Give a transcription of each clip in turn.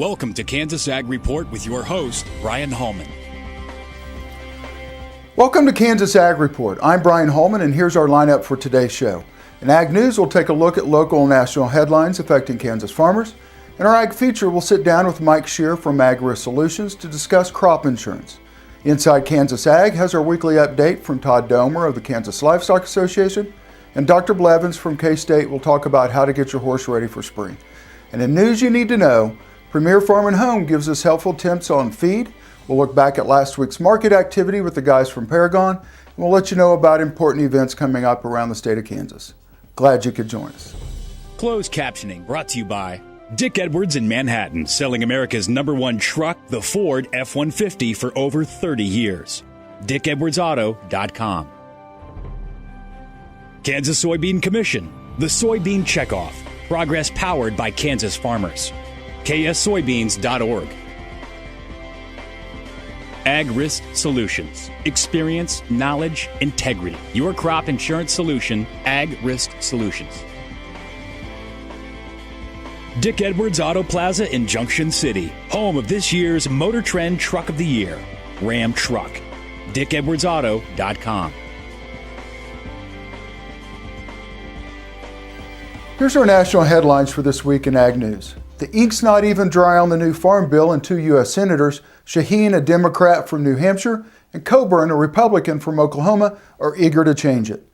Welcome to Kansas Ag Report with your host, Bryan Hallman. Welcome to Kansas Ag Report. I'm Bryan Hallman, and here's our lineup for today's show. In Ag News, we'll take a look at local and national headlines affecting Kansas farmers. In our Ag Feature, we'll sit down with Mike Scherer from AgRisk Solutions to discuss crop insurance. Inside Kansas Ag has our weekly update from Todd Domer of the Kansas Livestock Association, and Dr. Blevins from K-State will talk about how to get your horse ready for spring. And in news you need to know, Premier Farm and Home gives us helpful tips on feed. We'll look back at last week's market activity with the guys from Paragon, and we'll let you know about important events coming up around the state of Kansas. Glad you could join us. Closed captioning brought to you by Dick Edwards in Manhattan, selling America's #1 truck, the Ford F-150, for over 30 years. DickEdwardsAuto.com. Kansas Soybean Commission, the Soybean Checkoff, progress powered by Kansas farmers. KSSoybeans.org. AgRisk Solutions. Experience, knowledge, integrity. Your crop insurance solution, AgRisk Solutions. Dick Edwards Auto Plaza in Junction City, home of this year's Motor Trend Truck of the Year, Ram Truck. DickEdwardsAuto.com. Here's our national headlines for this week in Ag News. The ink's not even dry on the new farm bill, and 2 U.S. Senators, Shaheen, a Democrat from New Hampshire, and Coburn, a Republican from Oklahoma, are eager to change it.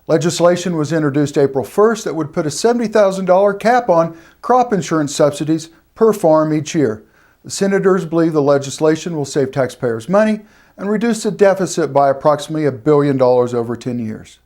Legislation was introduced April 1st that would put a $70,000 cap on crop insurance subsidies per farm each year. The senators believe the legislation will save taxpayers money and reduce the deficit by approximately $1 billion over 10 years.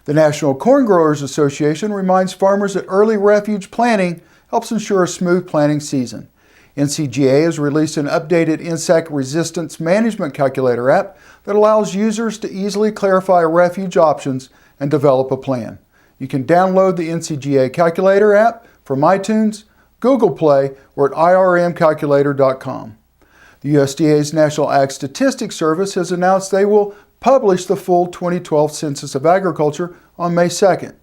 The National Corn Growers Association reminds farmers that early refuge planting helps ensure a smooth planting season. NCGA has released an updated insect resistance management calculator app that allows users to easily clarify refuge options and develop a plan. You can download the NCGA calculator app from iTunes, Google Play, or at irmcalculator.com. The USDA's National Ag Statistics Service has announced they will publish the full 2012 Census of Agriculture on May 2nd.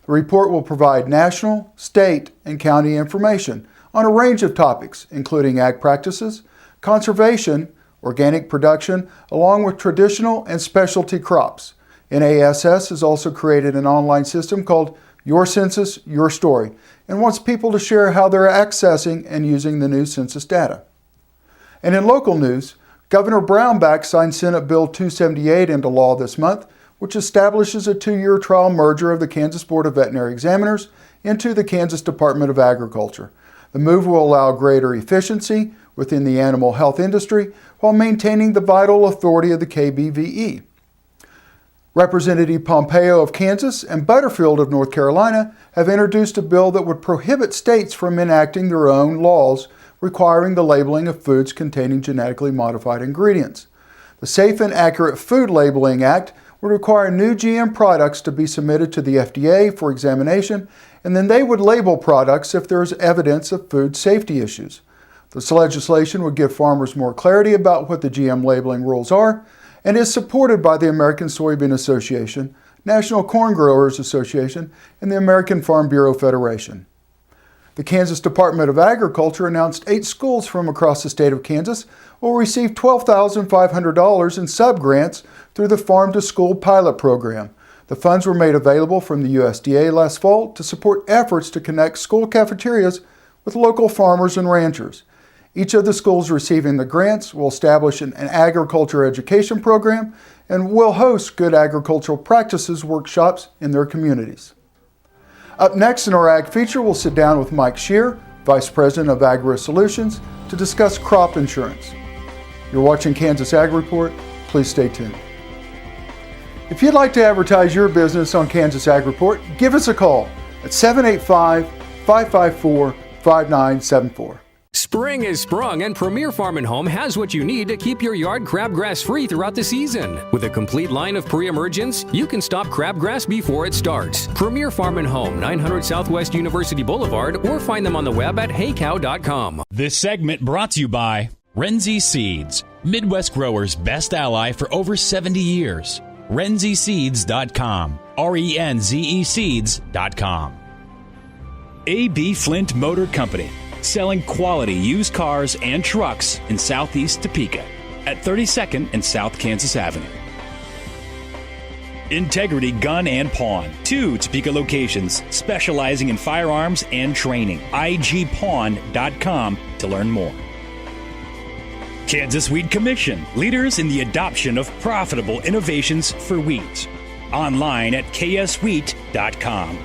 The report will provide national, state, and county information on a range of topics, including ag practices, conservation, organic production, along with traditional and specialty crops. NASS has also created an online system called Your Census, Your Story, and wants people to share how they're accessing and using the new census data. And in local news, Governor Brownback signed Senate Bill 278 into law this month, which establishes a 2-year trial merger of the Kansas Board of Veterinary Examiners into the Kansas Department of Agriculture. The move will allow greater efficiency within the animal health industry while maintaining the vital authority of the KBVE. Representative Pompeo of Kansas and Butterfield of North Carolina have introduced a bill that would prohibit states from enacting their own laws requiring the labeling of foods containing genetically modified ingredients. The Safe and Accurate Food Labeling Act would require new GM products to be submitted to the FDA for examination, and then they would label products if there is evidence of food safety issues. This legislation would give farmers more clarity about what the GM labeling rules are and is supported by the American Soybean Association, National Corn Growers Association, and the American Farm Bureau Federation. The Kansas Department of Agriculture announced 8 schools from across the state of Kansas will receive $12,500 in sub-grants through the Farm to School pilot program. The funds were made available from the USDA last fall to support efforts to connect school cafeterias with local farmers and ranchers. Each of the schools receiving the grants will establish an agriculture education program and will host good agricultural practices workshops in their communities. Up next in our Ag Feature, we'll sit down with Mike Scherer, Vice President of AgRisk Solutions, to discuss crop insurance. You're watching Kansas Ag Report. Please stay tuned. If you'd like to advertise your business on Kansas Ag Report, give us a call at 785-554-5974. Spring is sprung, and Premier Farm and Home has what you need to keep your yard crabgrass free throughout the season. With a complete line of pre-emergents, you can stop crabgrass before it starts. Premier Farm and Home, 900 Southwest University Boulevard, or find them on the web at heycow.com. This segment brought to you by Renzi Seeds, Midwest growers' best ally for over 70 years. RenziSeeds.com. RenZE Seeds.com. A.B. Flint Motor Company, selling quality used cars and trucks in Southeast Topeka at 32nd and South Kansas Avenue. Integrity Gun and Pawn, 2 Topeka locations specializing in firearms and training. igpawn.com to learn more. Kansas Wheat Commission, leaders in the adoption of profitable innovations for wheat. Online at kswheat.com.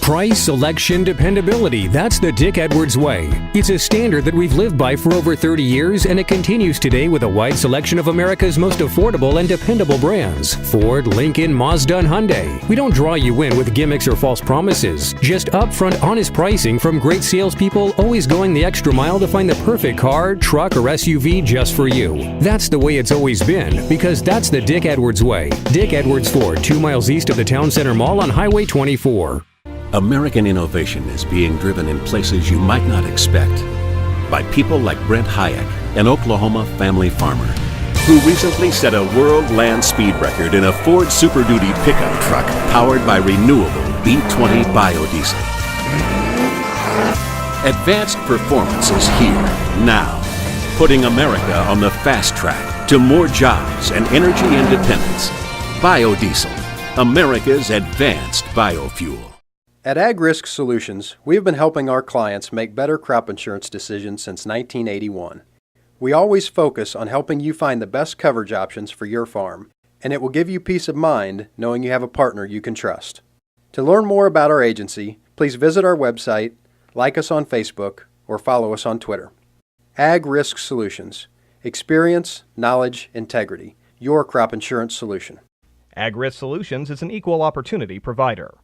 Price, selection, dependability. That's the Dick Edwards way. It's a standard that we've lived by for over 30 years, and it continues today with a wide selection of America's most affordable and dependable brands. Ford, Lincoln, Mazda, and Hyundai. We don't draw you in with gimmicks or false promises. Just upfront, honest pricing from great salespeople, always going the extra mile to find the perfect car, truck, or SUV just for you. That's the way it's always been, because that's the Dick Edwards way. Dick Edwards Ford, 2 miles east of the Town Center Mall on Highway 24. American innovation is being driven in places you might not expect by people like Brent Hayek, an Oklahoma family farmer, who recently set a world land speed record in a Ford Super Duty pickup truck powered by renewable B20 biodiesel. Advanced performance is here, now, putting America on the fast track to more jobs and energy independence. Biodiesel, America's advanced biofuel. At Ag Risk Solutions, we have been helping our clients make better crop insurance decisions since 1981. We always focus on helping you find the best coverage options for your farm, and it will give you peace of mind knowing you have a partner you can trust. To learn more about our agency, please visit our website, like us on Facebook, or follow us on Twitter. Ag Risk Solutions. Experience, knowledge, integrity. Your crop insurance solution. Ag Risk Solutions is an equal opportunity provider.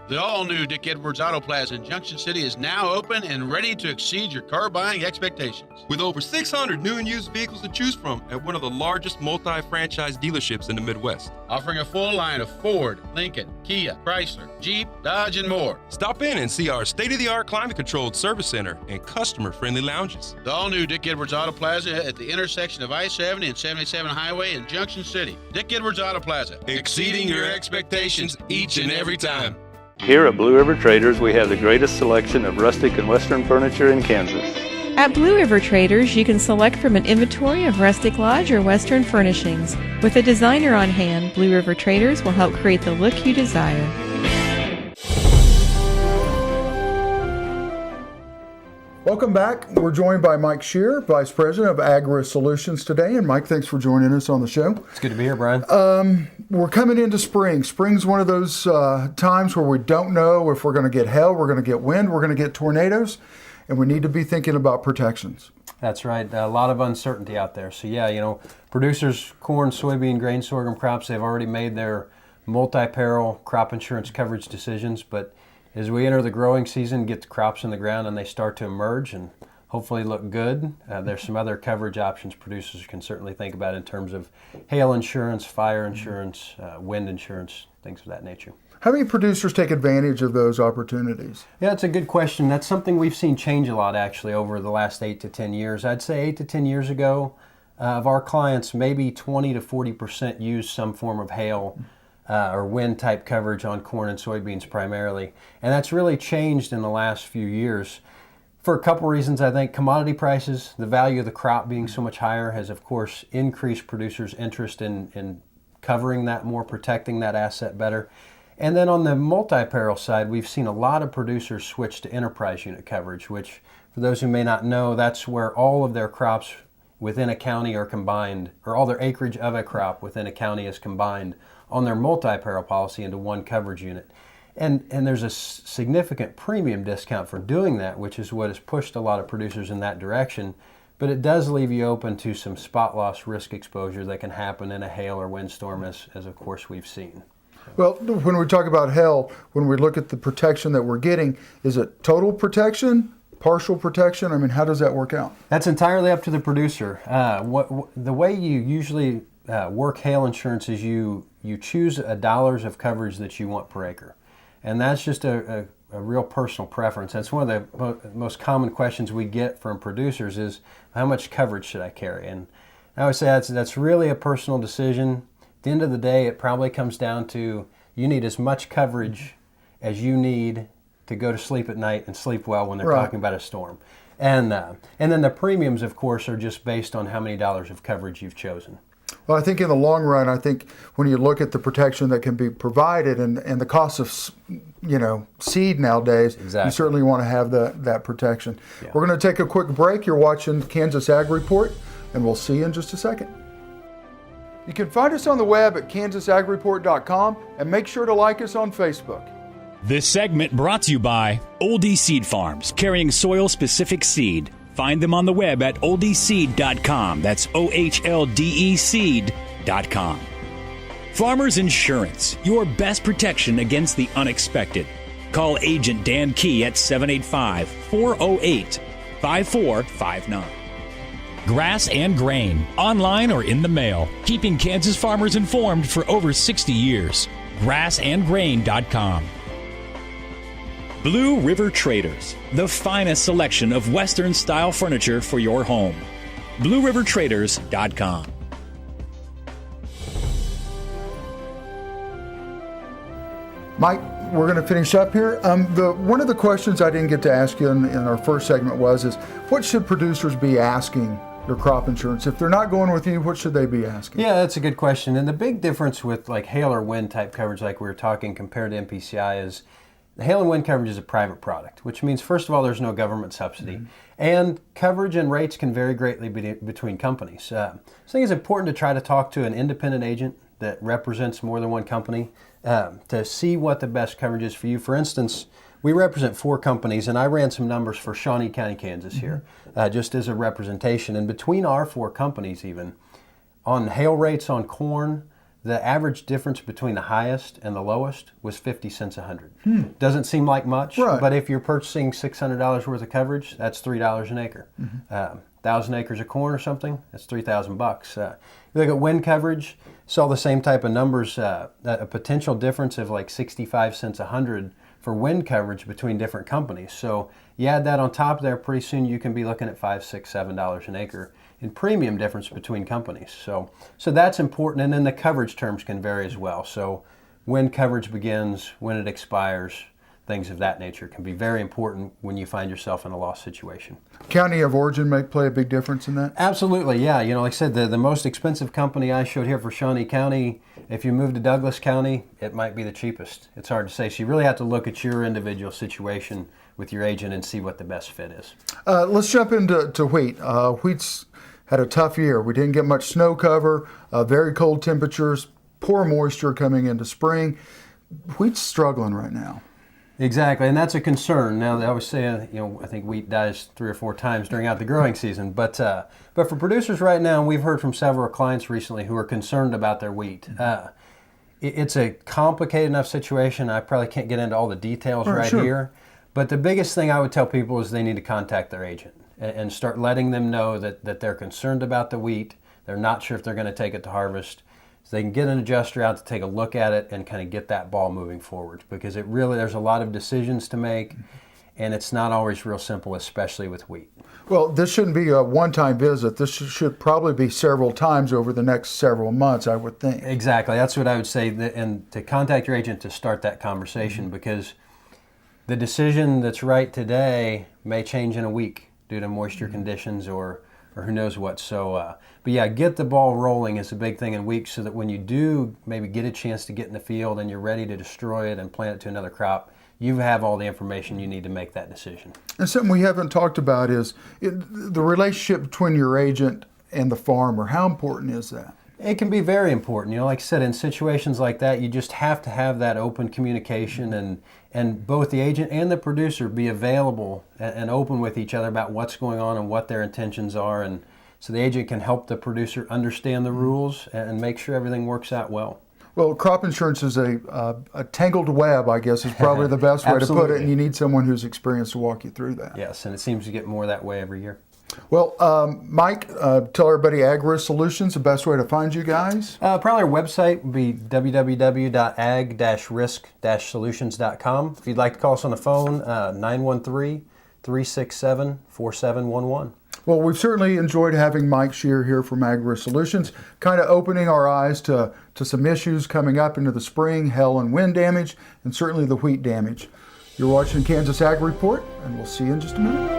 The all-new Dick Edwards Auto Plaza in Junction City is now open and ready to exceed your car buying expectations. With over 600 new and used vehicles to choose from at one of the largest multi-franchise dealerships in the Midwest. Offering a full line of Ford, Lincoln, Kia, Chrysler, Jeep, Dodge, and more. Stop in and see our state-of-the-art climate-controlled service center and customer-friendly lounges. The all-new Dick Edwards Auto Plaza at the intersection of I-70 and 77 Highway in Junction City. Dick Edwards Auto Plaza. Exceeding your expectations each and every time. Here at Blue River Traders, we have the greatest selection of rustic and western furniture in Kansas. At Blue River Traders, you can select from an inventory of rustic lodge or western furnishings. With a designer on hand, Blue River Traders will help create the look you desire. Welcome back. We're joined by Mike Scherer, Vice President of Ag-Risk Solutions today. And Mike, thanks for joining us on the show. It's good to be here, Brian. We're coming into spring. Spring's one of those times where we don't know if we're going to get hail, we're going to get wind, we're going to get tornadoes, and we need to be thinking about protections. That's right. A lot of uncertainty out there. So yeah, producers, corn, soybean, grain, sorghum crops, they've already made their multi-peril crop insurance coverage decisions, but as we enter the growing season, get the crops in the ground and they start to emerge and hopefully look good, there's some other coverage options producers can certainly think about in terms of hail insurance, fire insurance, wind insurance, things of that nature. How many producers take advantage of those opportunities? Yeah, that's a good question. That's something we've seen change a lot actually over the last 8 to 10 years. I'd say 8 to 10 years ago, of our clients, maybe 20 to 40% use some form of hail or wind type coverage on corn and soybeans primarily. And that's really changed in the last few years for a couple reasons. I think commodity prices, the value of the crop being so much higher has of course increased producers' interest in covering that more, protecting that asset better. And then on the multi-peril side, we've seen a lot of producers switch to enterprise unit coverage, which for those who may not know, that's where all of their crops within a county are combined, or all their acreage of a crop within a county is combined on their multi-peril policy into one coverage unit. And there's a significant premium discount for doing that, which is what has pushed a lot of producers in that direction. But it does leave you open to some spot loss risk exposure that can happen in a hail or windstorm, as of course we've seen. Well, when we talk about hail, when we look at the protection that we're getting, is it total protection, partial protection? I mean, how does that work out? That's entirely up to the producer. The way you usually work hail insurance is you choose dollars of coverage that you want per acre. And that's just a real personal preference. That's one of the most common questions we get from producers is, how much coverage should I carry? And I would say that's really a personal decision. At the end of the day, it probably comes down to you need as much coverage as you need to go to sleep at night and sleep well when they're Right. talking about a storm. And then the premiums, of course, are just based on how many dollars of coverage you've chosen. Well, I think in the long run, I think when you look at the protection that can be provided and the cost of, seed nowadays, Exactly. you certainly want to have that protection. Yeah. We're going to take a quick break. You're watching Kansas Ag Report, and we'll see you in just a second. You can find us on the web at kansasagreport.com, and make sure to like us on Facebook. This segment brought to you by Oldie Seed Farms, carrying soil-specific seed. Find them on the web at oldieseed.com. That's OHLDE seed.com. Farmers Insurance, your best protection against the unexpected. Call Agent Dan Key at 785-408-5459. Grass and Grain, online or in the mail, keeping Kansas farmers informed for over 60 years. grassandgrain.com. Blue River Traders, the finest selection of Western-style furniture for your home. BlueRiverTraders.com. Mike, we're going to finish up here. One of the questions I didn't get to ask you in our first segment is what should producers be asking their crop insurance? If they're not going with you, what should they be asking? Yeah, that's a good question. And the big difference with like hail or wind type coverage like we were talking compared to MPCI is the hail and wind coverage is a private product, which means, first of all, there's no government subsidy. Mm-hmm. And coverage and rates can vary greatly between companies. So I think it's important to try to talk to an independent agent that represents more than one company to see what the best coverage is for you. For instance, we represent 4 companies, and I ran some numbers for Shawnee County, Kansas here, just as a representation. And between our 4 companies even, on hail rates on corn, the average difference between the highest and the lowest was 50 cents a hundred. Doesn't seem like much, right. But if you're purchasing $600 worth of coverage, that's $3 an acre. 1,000 acres of corn or something, that's $3,000. You look at wind coverage, saw the same type of numbers, a potential difference of like 65 cents a hundred for wind coverage between different companies. So you add that on top there, pretty soon you can be looking at $5, $6, $7 an acre in premium difference between companies. So that's important, and then the coverage terms can vary as well. So when coverage begins, when it expires, things of that nature can be very important when you find yourself in a loss situation. County of origin may play a big difference in that? Absolutely, yeah. Like I said, the most expensive company I showed here for Shawnee County, if you move to Douglas County, it might be the cheapest. It's hard to say. So you really have to look at your individual situation with your agent and see what the best fit is. Let's jump into wheat. Wheat's had a tough year. We didn't get much snow cover, very cold temperatures, poor moisture coming into spring. Wheat's struggling right now. Exactly, and that's a concern. Now, I always say, I think wheat dies 3 or 4 times during the growing season. But for producers right now, we've heard from several clients recently who are concerned about their wheat. It's a complicated enough situation. I probably can't get into all the details sure. here. But the biggest thing I would tell people is they need to contact their agent and start letting them know that they're concerned about the wheat. They're not sure if they're going to take it to harvest. So they can get an adjuster out to take a look at it and kind of get that ball moving forward, because there's a lot of decisions to make, and it's not always real simple, especially with wheat. Well, this shouldn't be a one-time visit. This should probably be several times over the next several months, I would think. Exactly. That's what I would say, and to contact your agent to start that conversation, because the decision that's right today may change in a week due to moisture conditions or who knows what. So, but yeah, get the ball rolling is a big thing in wheat, so that when you do maybe get a chance to get in the field and you're ready to destroy it and plant it to another crop, you have all the information you need to make that decision. And something we haven't talked about is the relationship between your agent and the farmer. How important is that? It can be very important. Like I said, in situations like that, you just have to have that open communication and both the agent and the producer be available and open with each other about what's going on and what their intentions are. And so the agent can help the producer understand the rules and make sure everything works out well. Well, crop insurance is a tangled web, I guess, is probably the best way to put it. And you need someone who's experienced to walk you through that. Yes, and it seems to get more that way every year. Well, Mike, tell everybody Ag-Risk Solutions, the best way to find you guys. Probably our website would be www.ag-risk-solutions.com. If you'd like to call us on the phone, 913-367-4711. Well, we've certainly enjoyed having Mike Scherer here from Ag-Risk Solutions, kind of opening our eyes to some issues coming up into the spring, hail and wind damage, and certainly the wheat damage. You're watching Kansas Ag Report, and we'll see you in just a minute.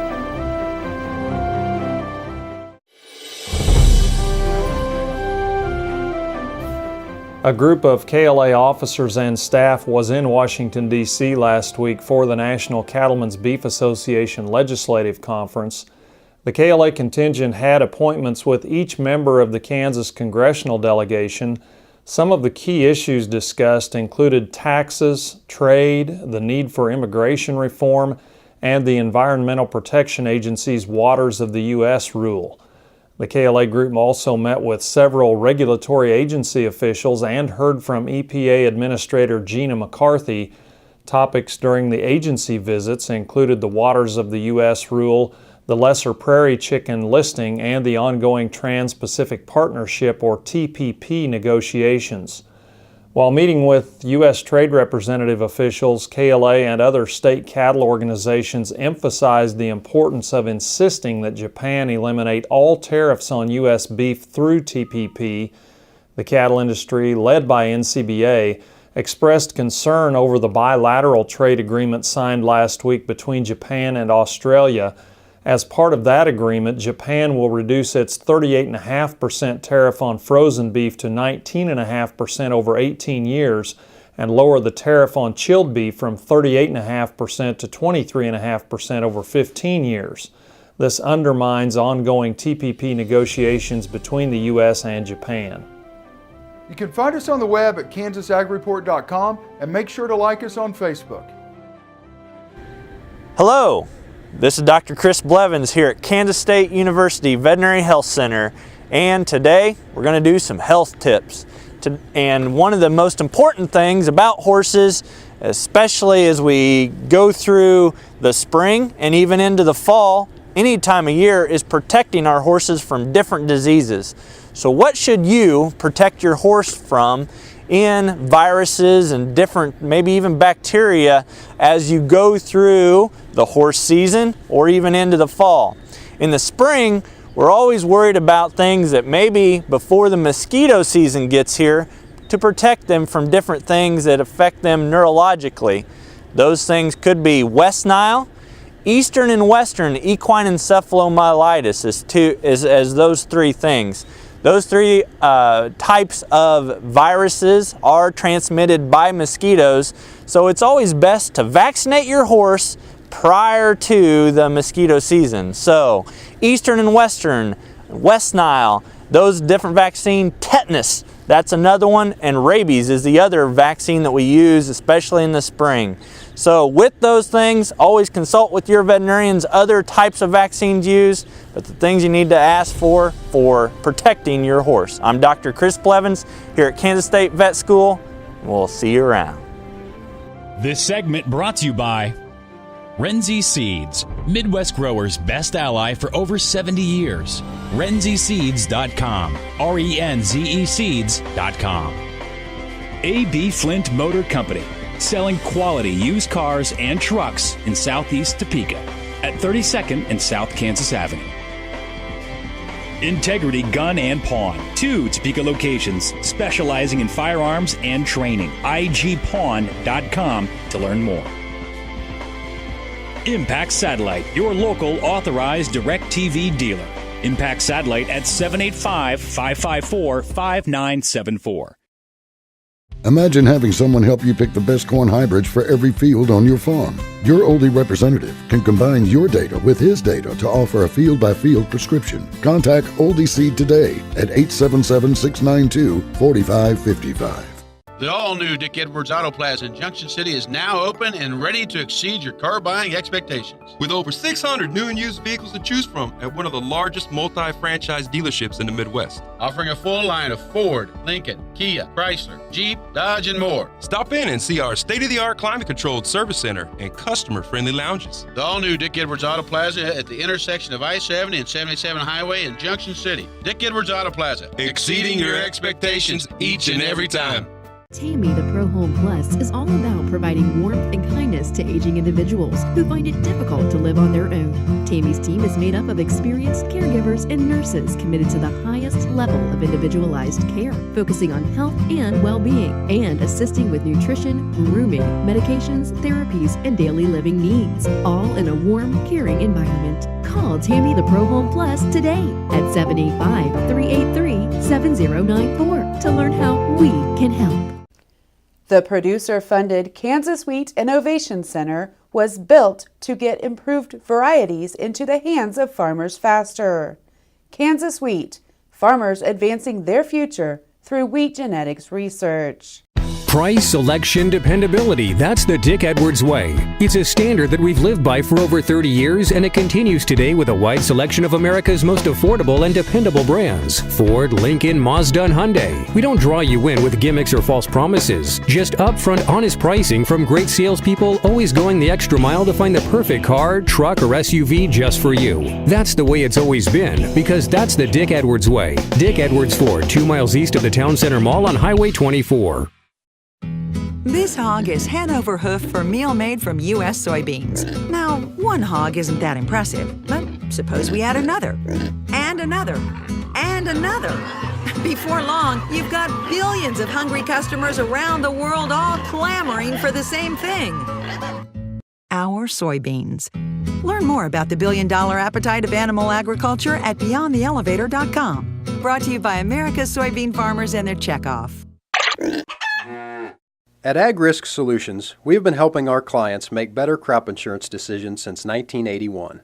A group of KLA officers and staff was in Washington, D.C. last week for the National Cattlemen's Beef Association Legislative Conference. The KLA contingent had appointments with each member of the Kansas congressional delegation. Some of the key issues discussed included taxes, trade, the need for immigration reform, and the Environmental Protection Agency's Waters of the U.S. rule. The KLA group also met with several regulatory agency officials and heard from EPA Administrator Gina McCarthy. Topics during the agency visits included the Waters of the U.S. rule, the Lesser Prairie Chicken listing, and the ongoing Trans-Pacific Partnership, or TPP, negotiations. While meeting with U.S. trade representative officials, KLA and other state cattle organizations emphasized the importance of insisting that Japan eliminate all tariffs on U.S. beef through TPP. The cattle industry, led by NCBA, expressed concern over the bilateral trade agreement signed last week between Japan and Australia. As part of that agreement, Japan will reduce its 38.5% tariff on frozen beef to 19.5% over 18 years and lower the tariff on chilled beef from 38.5% to 23.5% over 15 years. This undermines ongoing TPP negotiations between the U.S. and Japan. You can find us on the web at kansasagreport.com and make sure to like us on Facebook. Hello. This is Dr. Chris Blevins here at Kansas State University Veterinary Health Center, and today we're going to do some health tips. And one of the most important things about horses, especially as we go through the spring and even into the fall, any time of year, is protecting our horses from different diseases. So what should you protect your horse from in viruses and different, maybe even bacteria, as you go through the horse season or even into the fall? In the spring, we're always worried about things that maybe before the mosquito season gets here, to protect them from different things that affect them neurologically. Those things could be West Nile, Eastern and Western equine encephalomyelitis as those three things. Those three types of viruses are transmitted by mosquitoes, so it's always best to vaccinate your horse prior to the mosquito season. So Eastern and Western, West Nile, those different vaccines. Tetanus, that's another one, and rabies is the other vaccine that we use, especially in the spring. So with those things, always consult with your veterinarians other types of vaccines used, but the things you need to ask for protecting your horse. I'm Dr. Chris Blevins here at Kansas State Vet School, and we'll see you around. This segment brought to you by Renzi Seeds, Midwest growers' best ally for over 70 years. RenziSeeds.com, RENZE Seeds.com. A.B. Flint Motor Company, selling quality used cars and trucks in southeast Topeka at 32nd and South Kansas Avenue. Integrity Gun and Pawn, 2 Topeka locations specializing in firearms and training. IGPawn.com to learn more. Impact Satellite, your local authorized DirecTV dealer. Impact Satellite at 785-554-5974. Imagine having someone help you pick the best corn hybrids for every field on your farm. Your Oldie representative can combine your data with his data to offer a field-by-field prescription. Contact Oldie Seed today at 877-692-4555. The all-new Dick Edwards Auto Plaza in Junction City is now open and ready to exceed your car buying expectations. With over 600 new and used vehicles to choose from at one of the largest multi-franchise dealerships in the Midwest. Offering a full line of Ford, Lincoln, Kia, Chrysler, Jeep, Dodge, and more. Stop in and see our state-of-the-art climate-controlled service center and customer-friendly lounges. The all-new Dick Edwards Auto Plaza at the intersection of I-70 and 77 Highway in Junction City. Dick Edwards Auto Plaza. Exceeding your expectations each and every time. Tammy the Pro Home Plus is all about providing warmth and kindness advice to aging individuals who find it difficult to live on their own. Tammy's team is made up of experienced caregivers and nurses committed to the highest level of individualized care, focusing on health and well-being, and assisting with nutrition, grooming, medications, therapies, and daily living needs, all in a warm, caring environment. Call Tammy the Pro Home Plus today at 785-383-7094 to learn how we can help. The producer-funded Kansas Wheat Innovation Center was built to get improved varieties into the hands of farmers faster. Kansas Wheat, farmers advancing their future through wheat genetics research. Price, selection, dependability. That's the Dick Edwards way. It's a standard that we've lived by for over 30 years, and it continues today with a wide selection of America's most affordable and dependable brands. Ford, Lincoln, Mazda, and Hyundai. We don't draw you in with gimmicks or false promises. Just upfront, honest pricing from great salespeople, always going the extra mile to find the perfect car, truck, or SUV just for you. That's the way it's always been, because that's the Dick Edwards way. Dick Edwards Ford, 2 miles east of the Town Center Mall on Highway 24. This hog is head over hoof for meal made from U.S. soybeans. Now, one hog isn't that impressive, but suppose we add another, and another, and another. Before long, you've got billions of hungry customers around the world all clamoring for the same thing. Our soybeans. Learn more about the billion-dollar appetite of animal agriculture at BeyondTheElevator.com. Brought to you by America's soybean farmers and their checkoff. At Ag Risk Solutions, we have been helping our clients make better crop insurance decisions since 1981.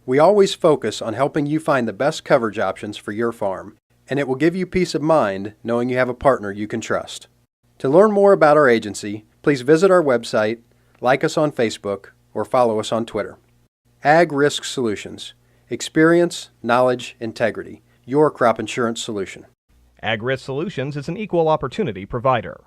We always focus on helping you find the best coverage options for your farm, and it will give you peace of mind knowing you have a partner you can trust. To learn more about our agency, please visit our website, like us on Facebook, or follow us on Twitter. Ag Risk Solutions. Experience, knowledge, integrity. Your crop insurance solution. Ag Risk Solutions is an equal opportunity provider.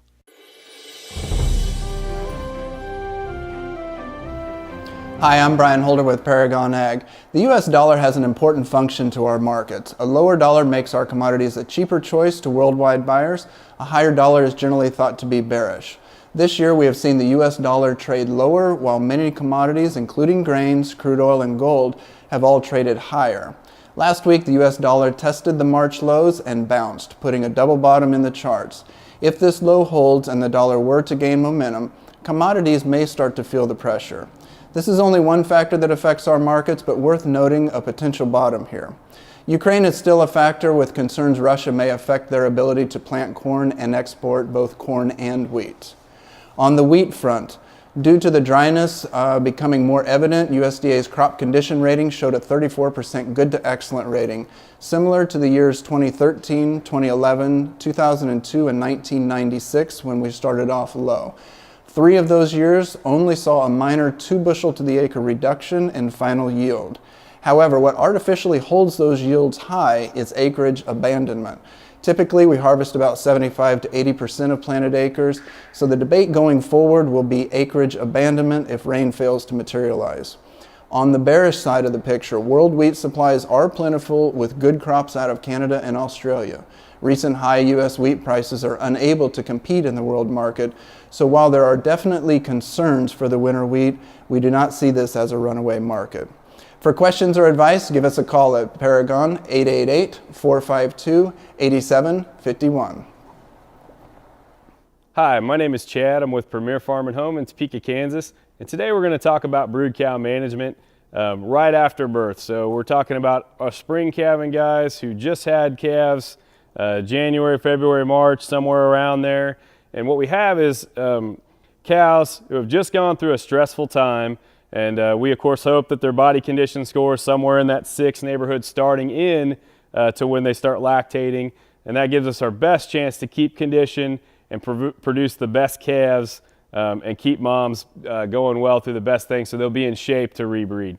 Hi, I'm Bryan Holder with Paragon Ag. The U.S. dollar has an important function to our markets. A lower dollar makes our commodities a cheaper choice to worldwide buyers. A higher dollar is generally thought to be bearish. This year we have seen the U.S. dollar trade lower, while many commodities, including grains, crude oil, and gold, have all traded higher. Last week the U.S. dollar tested the March lows and bounced, putting a double bottom in the charts. If this low holds and the dollar were to gain momentum, commodities may start to feel the pressure. This is only one factor that affects our markets, but worth noting a potential bottom here. Ukraine is still a factor, with concerns Russia may affect their ability to plant corn and export both corn and wheat. On the wheat front, due to the dryness becoming more evident, USDA's crop condition rating showed a 34% good to excellent rating, similar to the years 2013, 2011, 2002, and 1996 when we started off low. 3 of those years only saw a minor 2 bushel to the acre reduction in final yield. However, what artificially holds those yields high is acreage abandonment. Typically, we harvest about 75 to 80% of planted acres, so the debate going forward will be acreage abandonment if rain fails to materialize. On the bearish side of the picture, world wheat supplies are plentiful with good crops out of Canada and Australia. Recent high U.S. wheat prices are unable to compete in the world market, so while there are definitely concerns for the winter wheat, we do not see this as a runaway market. For questions or advice, give us a call at Paragon 888-452-8751. Hi, my name is Chad. I'm with Premier Farm and Home in Topeka, Kansas, and today we're going to talk about brood cow management right after birth. So we're talking about our spring calving guys who just had calves January, February, March, somewhere around there. And what we have is cows who have just gone through a stressful time, and we of course hope that their body condition score is somewhere in that 6 neighborhood starting in to when they start lactating, and that gives us our best chance to keep condition and produce the best calves and keep moms going well through the best things so they'll be in shape to rebreed.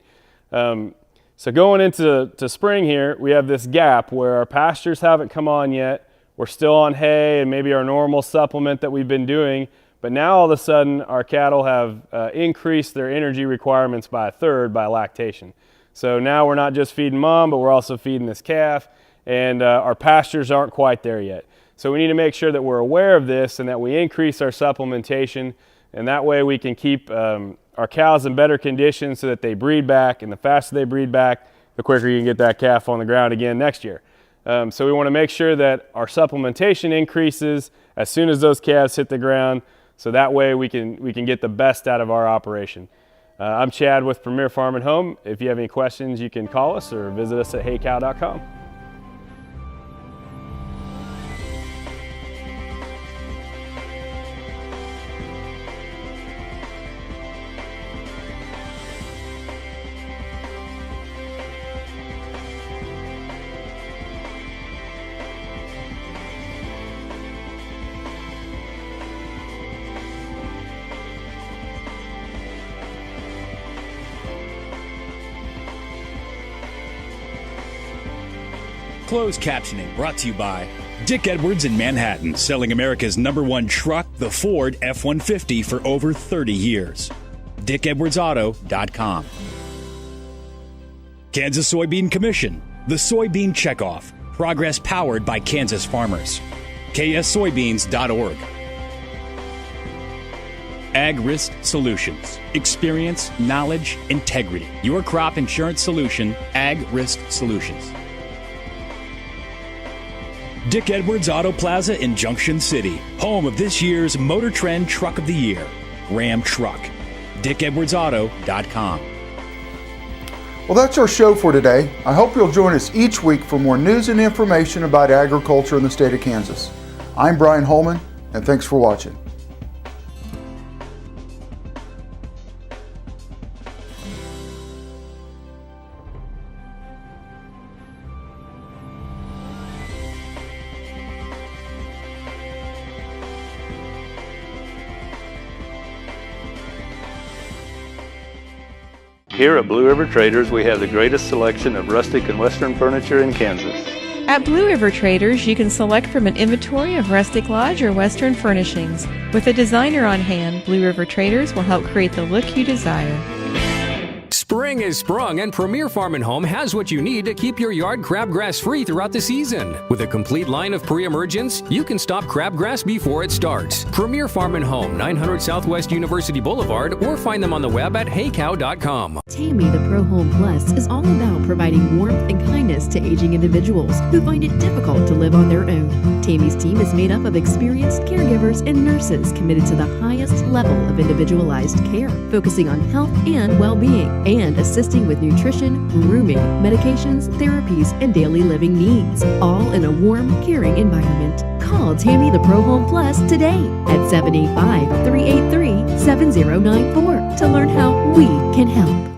So going into spring here, we have this gap where our pastures haven't come on yet. We're still on hay and maybe our normal supplement that we've been doing, but now all of a sudden our cattle have increased their energy requirements by 1/3 by lactation. So now we're not just feeding mom, but we're also feeding this calf, and our pastures aren't quite there yet. So we need to make sure that we're aware of this and that we increase our supplementation, and that way we can keep our cows in better condition so that they breed back, and the faster they breed back, the quicker you can get that calf on the ground again next year. So we want to make sure that our supplementation increases as soon as those calves hit the ground, so that way we can get the best out of our operation. I'm Chad with Premier Farm and Home. If you have any questions, you can call us or visit us at heycow.com. Closed captioning brought to you by Dick Edwards in Manhattan, selling America's #1 truck, the Ford F-150, for over 30 years. DickEdwardsAuto.com. Kansas Soybean Commission, the Soybean Checkoff, progress powered by Kansas farmers. KSSoybeans.org. Ag Risk Solutions, experience, knowledge, integrity. Your crop insurance solution, Ag Risk Solutions. Dick Edwards Auto Plaza in Junction City, home of this year's Motor Trend Truck of the Year, Ram Truck. DickEdwardsAuto.com. Well, that's our show for today. I hope you'll join us each week for more news and information about agriculture in the state of Kansas. I'm Bryan Hallman, and thanks for watching. Here at Blue River Traders, we have the greatest selection of rustic and western furniture in Kansas. At Blue River Traders, you can select from an inventory of rustic lodge or western furnishings. With a designer on hand, Blue River Traders will help create the look you desire. Spring is sprung, and Premier Farm and Home has what you need to keep your yard crabgrass free throughout the season. With a complete line of pre-emergents, you can stop crabgrass before it starts. Premier Farm and Home, 900 Southwest University Boulevard, or find them on the web at heycow.com. Tammy the Pro Home Plus is all about providing warmth and kindness to aging individuals who find it difficult to live on their own. Tammy's team is made up of experienced caregivers and nurses committed to the highest level of individualized care, focusing on health and well-being, and assisting with nutrition, grooming, medications, therapies, and daily living needs, all in a warm, caring environment. Call Tammy the Pro Home Plus today at 785-383-7094 to learn how we can help.